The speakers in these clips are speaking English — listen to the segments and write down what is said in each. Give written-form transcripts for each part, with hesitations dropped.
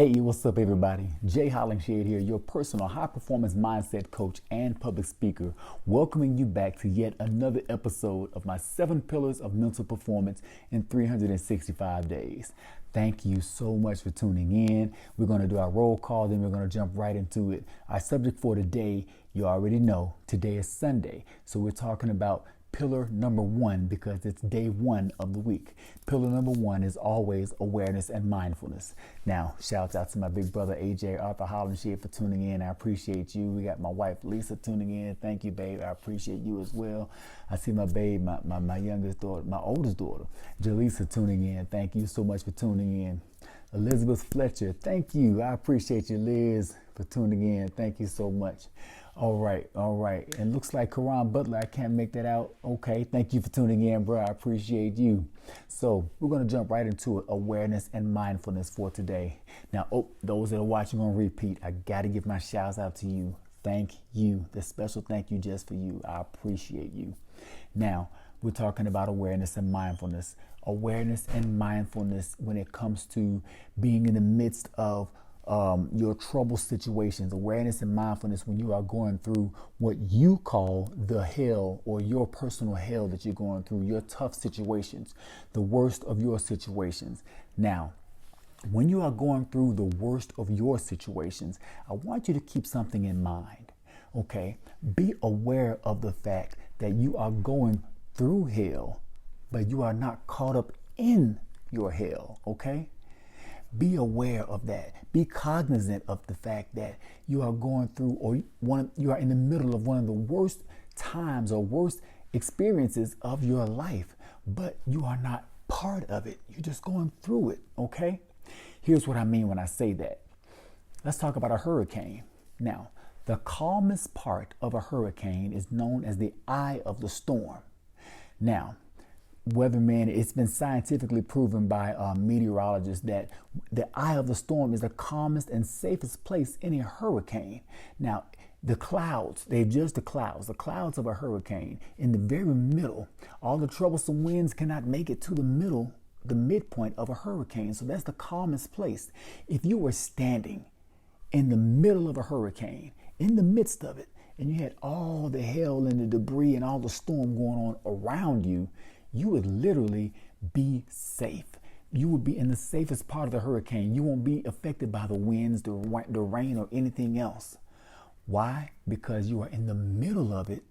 Hey, what's up, everybody? Jay Hollingshead here, your personal high performance mindset coach and public speaker, welcoming you back to yet another episode of my 7 pillars of mental performance in 365 days. Thank you so much for tuning in. We're going to do our roll call, then we're going to jump right into it. Our subject for today, you already know, today is Sunday. So we're talking about pillar number 1 because it's day 1 of the week. Pillar number 1 is always awareness and mindfulness. Now, shouts out to my big brother AJ Arthur Hollingshead for tuning in. I appreciate you. We got my wife Lisa tuning in. Thank you, babe. I appreciate you as well. I see my babe, my youngest daughter, my oldest daughter, Jaleesa, tuning in. Thank you so much for tuning in. Elizabeth Fletcher, thank you. I appreciate you, Liz, for tuning in. Thank you so much. All right. And looks like Karan Butler, I can't make that out. Okay, thank you for tuning in, bro. I appreciate you. So we're going to jump right into it, awareness and mindfulness for today. Now, those that are watching on repeat, I got to give my shouts out to you. Thank you. The special thank you just for you. I appreciate you. Now, we're talking about awareness and mindfulness. Awareness and mindfulness when it comes to being in the midst of your trouble situations. Awareness and mindfulness when you are going through what you call the hell or your personal hell that you're going through, your tough situations, the worst of your situations. Now, when you are going through the worst of your situations, I want you to keep something in mind. Okay, be aware of the fact that you are going through hell, but you are not caught up in your hell. Okay, be aware of that. Be cognizant of the fact that you are going through, or you are in the middle of one of the worst times or worst experiences of your life, but you are not part of it. You're just going through it. Okay, here's what I mean when I say that. Let's talk about a hurricane. Now, the calmest part of a hurricane is known as the eye of the storm. Now, weatherman, it's been scientifically proven by meteorologists that the eye of the storm is the calmest and safest place in a hurricane. Now, the clouds, they've judged the clouds of a hurricane in the very middle. All the troublesome winds cannot make it to the midpoint of a hurricane. So that's the calmest place. If you were standing in the middle of a hurricane, in the midst of it, and you had all the hail and the debris and all the storm going on around you, you would literally be safe. You would be in the safest part of the hurricane. You won't be affected by the winds, the rain, or anything else. Why? Because you are in the middle of it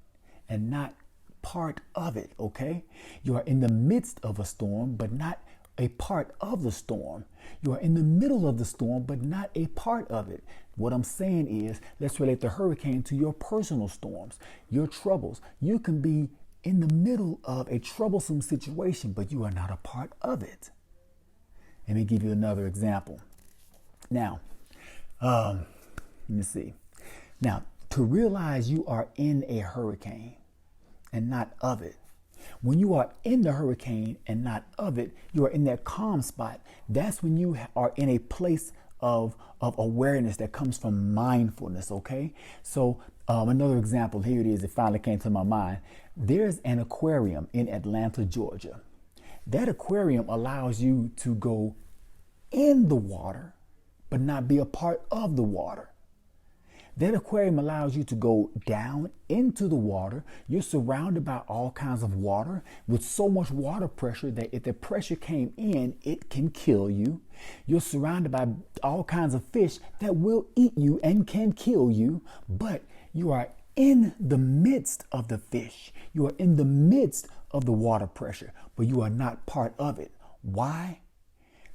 and not part of it, okay? You are in the midst of a storm, but not a part of the storm. You are in the middle of the storm, but not a part of it. What I'm saying is, let's relate the hurricane to your personal storms, your troubles. You can be in the middle of a troublesome situation, but you are not a part of it. Let me give you another example. Now, let me see. Now, to realize you are in a hurricane and not of it. When you are in the hurricane and not of it, you are in that calm spot. That's when you are in a place of awareness that comes from mindfulness, okay? So another example, here it is, it finally came to my mind. There's an aquarium in Atlanta, Georgia. That aquarium allows you to go in the water, but not be a part of the water. That aquarium allows you to go down into the water. You're surrounded by all kinds of water with so much water pressure that if the pressure came in, it can kill you. You're surrounded by all kinds of fish that will eat you and can kill you, but you are in the midst of the fish. You are in the midst of the water pressure, but you are not part of it. Why?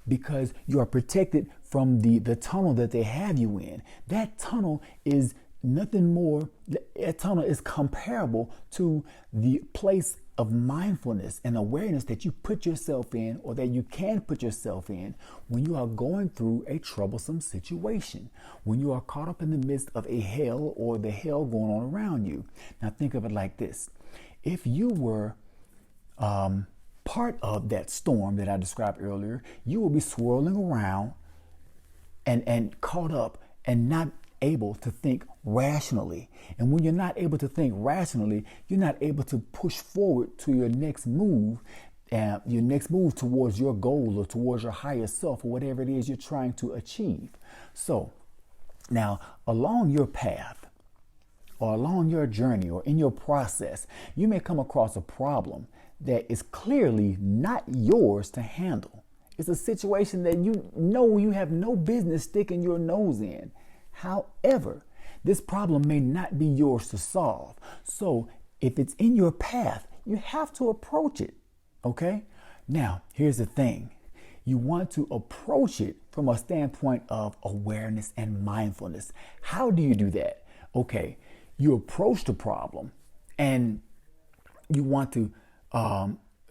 Because you are protected from the tunnel that they have you in. That tunnel is nothing more, that tunnel is comparable to the place of mindfulness and awareness that you put yourself in, or that you can put yourself in when you are going through a troublesome situation, when you are caught up in the midst of a hell or the hell going on around you. Now think of it like this. If you were part of that storm that I described earlier, you will be swirling around and caught up and not able to think rationally. And when you're not able to think rationally, you're not able to push forward to your next move your next move towards your goal or towards your higher self or whatever it is you're trying to achieve. So now along your path or along your journey or in your process, you may come across a problem that is clearly not yours to handle. It's a situation that you know you have no business sticking your nose in. However, this problem may not be yours to solve. So if it's in your path, you have to approach it. Okay? Now, here's the thing. You want to approach it from a standpoint of awareness and mindfulness. How do you do that? Okay, you approach the problem and you want to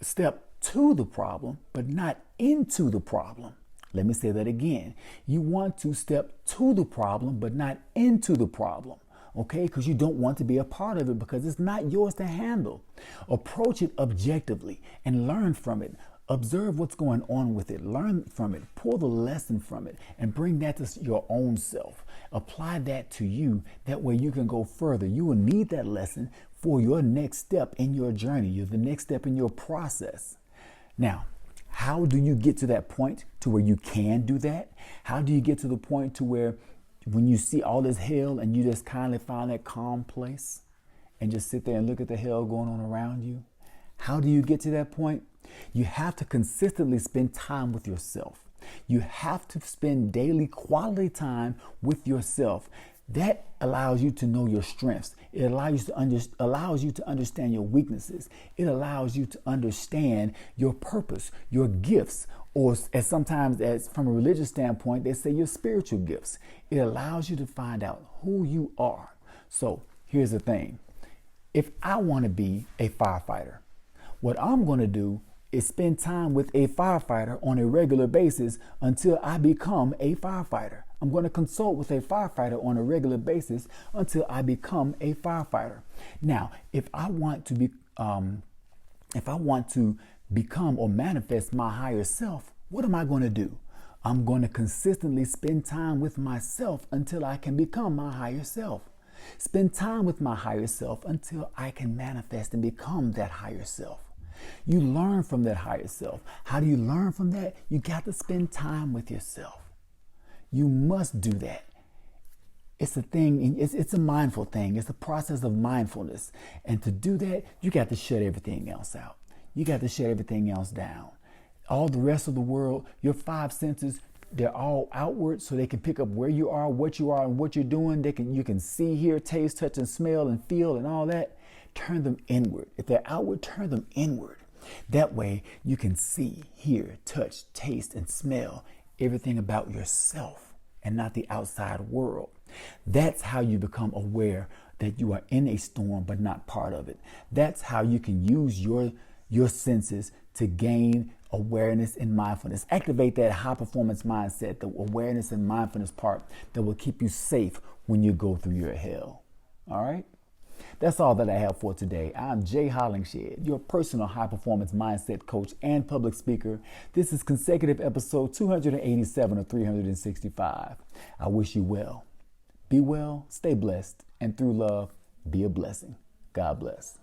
step to the problem, but not into the problem. Let me say that again. You want to step to the problem, but not into the problem. Okay, because you don't want to be a part of it because it's not yours to handle. Approach it objectively and learn from it. Observe what's going on with it. Learn from it. Pull the lesson from it and bring that to your own self. Apply that to you. That way you can go further. You will need that lesson for your next step in your journey, the next step in your process. Now, how do you get to that point to where you can do that? How do you get to the point to where when you see all this hell and you just kindly find that calm place and just sit there and look at the hell going on around you? How do you get to that point? You have to consistently spend time with yourself. You have to spend daily quality time with yourself. That allows you to know your strengths. It allows you to understand your weaknesses. It allows you to understand your purpose, your gifts, or as sometimes as from a religious standpoint, they say your spiritual gifts. It allows you to find out who you are. So here's the thing. If I want to be a firefighter, what I'm going to do is spend time with a firefighter on a regular basis until I become a firefighter. I'm going to consult with a firefighter on a regular basis until I become a firefighter. Now, if I want to become or manifest my higher self, what am I going to do? I'm going to consistently spend time with myself until I can become my higher self. Spend time with my higher self until I can manifest and become that higher self. You learn from that higher self. How do you learn from that? You got to spend time with yourself. You must do that. It's a thing. It's a mindful thing. It's a process of mindfulness. And to do that, you got to shut everything else out. You got to shut everything else down. All the rest of the world, your five senses, they're all outward so they can pick up where you are, and what you're doing. You can see, hear, taste, touch, and smell and feel and all that. Turn them inward. If they're outward, turn them inward. That way you can see, hear, touch, taste, and smell everything about yourself and not the outside world. That's how you become aware that you are in a storm but not part of it. That's how you can use your senses to gain awareness and mindfulness. Activate that high performance mindset, the awareness and mindfulness part that will keep you safe when you go through your hell. All right? That's all that I have for today. I'm Jay Hollingshed, your personal high-performance mindset coach and public speaker. This is consecutive episode 287 of 365. I wish you well. Be well, stay blessed, and through love, be a blessing. God bless.